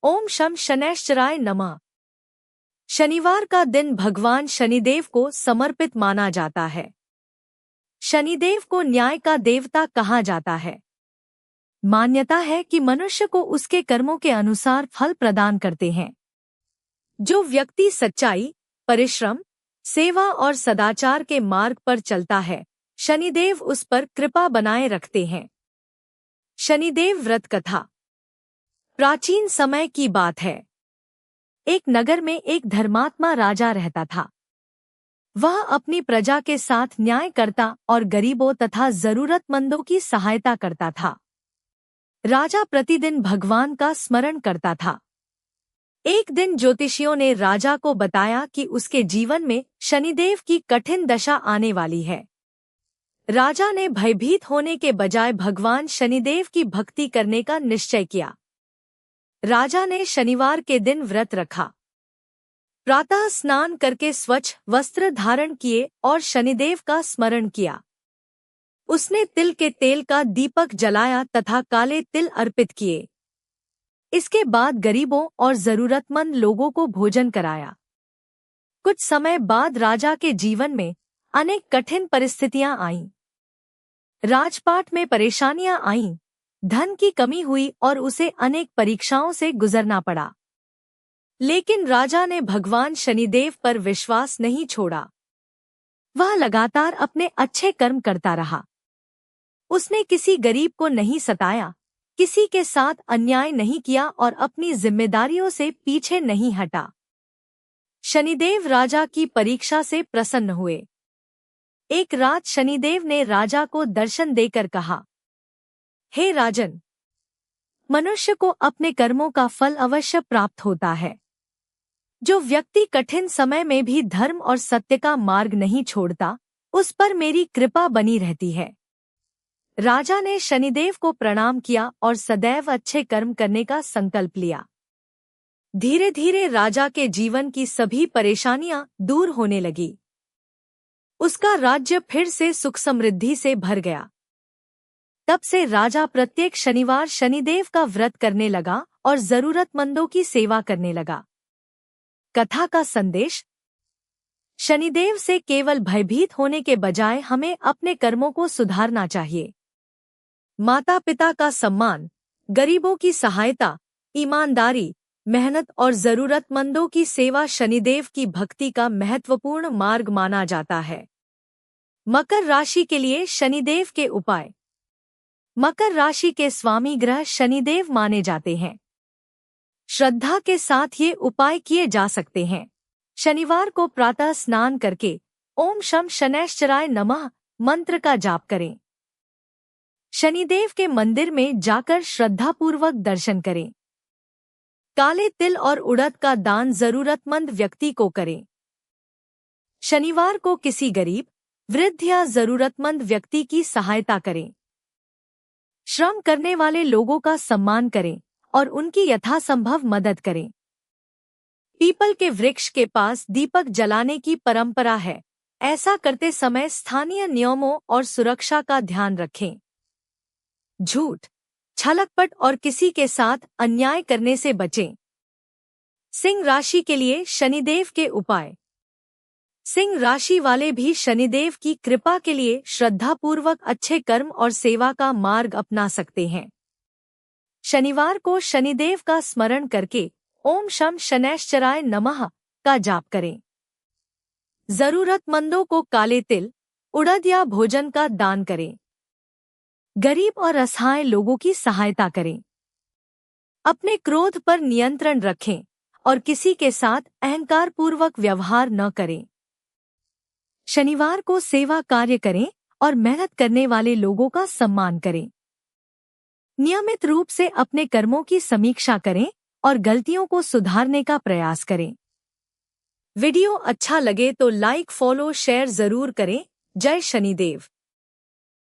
ओम शम शनैश्चराय नमः। शनिवार का दिन भगवान शनिदेव को समर्पित माना जाता है। शनिदेव को न्याय का देवता कहा जाता है। मान्यता है कि मनुष्य को उसके कर्मों के अनुसार फल प्रदान करते हैं। जो व्यक्ति सच्चाई, परिश्रम, सेवा और सदाचार के मार्ग पर चलता है, शनिदेव उस पर कृपा बनाए रखते हैं। शनिदेव व्रत कथा। प्राचीन समय की बात है। एक नगर में एक धर्मात्मा राजा रहता था। वह अपनी प्रजा के साथ न्याय करता और गरीबों तथा जरूरतमंदों की सहायता करता था। राजा प्रतिदिन भगवान का स्मरण करता था। एक दिन ज्योतिषियों ने राजा को बताया कि उसके जीवन में शनिदेव की कठिन दशा आने वाली है। राजा ने भयभीत होने के बजाय भगवान शनिदेव की भक्ति करने का निश्चय किया। राजा ने शनिवार के दिन व्रत रखा। प्रातः स्नान करके स्वच्छ वस्त्र धारण किए और शनिदेव का स्मरण किया। उसने तिल के तेल का दीपक जलाया तथा काले तिल अर्पित किए। इसके बाद गरीबों और जरूरतमंद लोगों को भोजन कराया। कुछ समय बाद राजा के जीवन में अनेक कठिन परिस्थितियां आईं। राजपाट में परेशानियां आईं, धन की कमी हुई और उसे अनेक परीक्षाओं से गुजरना पड़ा। लेकिन राजा ने भगवान शनिदेव पर विश्वास नहीं छोड़ा। वह लगातार अपने अच्छे कर्म करता रहा। उसने किसी गरीब को नहीं सताया, किसी के साथ अन्याय नहीं किया और अपनी जिम्मेदारियों से पीछे नहीं हटा। शनिदेव राजा की परीक्षा से प्रसन्न हुए। एक रात शनिदेव ने राजा को दर्शन देकर कहा, हे राजन, मनुष्य को अपने कर्मों का फल अवश्य प्राप्त होता है। जो व्यक्ति कठिन समय में भी धर्म और सत्य का मार्ग नहीं छोड़ता, उस पर मेरी कृपा बनी रहती है। राजा ने शनिदेव को प्रणाम किया और सदैव अच्छे कर्म करने का संकल्प लिया। धीरे धीरे राजा के जीवन की सभी परेशानियां दूर होने लगी। उसका राज्य फिर से सुख समृद्धि से भर गया। तब से राजा प्रत्येक शनिवार शनिदेव का व्रत करने लगा और जरूरतमंदों की सेवा करने लगा। कथा का संदेश। शनिदेव से केवल भयभीत होने के बजाय हमें अपने कर्मों को सुधारना चाहिए। माता पिता का सम्मान, गरीबों की सहायता, ईमानदारी, मेहनत और जरूरतमंदों की सेवा शनिदेव की भक्ति का महत्वपूर्ण मार्ग माना जाता है। मकर राशि के लिए शनिदेव के उपाय। मकर राशि के स्वामी ग्रह शनिदेव माने जाते हैं। श्रद्धा के साथ ये उपाय किए जा सकते हैं। शनिवार को प्रातः स्नान करके ओम शम शनैश्चराय नमः मंत्र का जाप करें। शनिदेव के मंदिर में जाकर श्रद्धापूर्वक दर्शन करें। काले तिल और उड़द का दान जरूरतमंद व्यक्ति को करें। शनिवार को किसी गरीब, वृद्ध या जरूरतमंद व्यक्ति की सहायता करें। श्रम करने वाले लोगों का सम्मान करें और उनकी यथासंभव मदद करें। पीपल के वृक्ष के पास दीपक जलाने की परंपरा है। ऐसा करते समय स्थानीय नियमों और सुरक्षा का ध्यान रखें। झूठ, छलकपट और किसी के साथ अन्याय करने से बचें। सिंह राशि के लिए शनिदेव के उपाय। सिंह राशि वाले भी शनिदेव की कृपा के लिए श्रद्धापूर्वक अच्छे कर्म और सेवा का मार्ग अपना सकते हैं। शनिवार को शनिदेव का स्मरण करके ओम शम शनैश्चराय नमः का जाप करें। जरूरतमंदों को काले तिल, उड़द या भोजन का दान करें। गरीब और असहाय लोगों की सहायता करें। अपने क्रोध पर नियंत्रण रखें और किसी के साथ अहंकारपूर्वक व्यवहार न करें। शनिवार को सेवा कार्य करें और मेहनत करने वाले लोगों का सम्मान करें। नियमित रूप से अपने कर्मों की समीक्षा करें और गलतियों को सुधारने का प्रयास करें। वीडियो अच्छा लगे तो लाइक, फॉलो, शेयर जरूर करें। जय शनिदेव।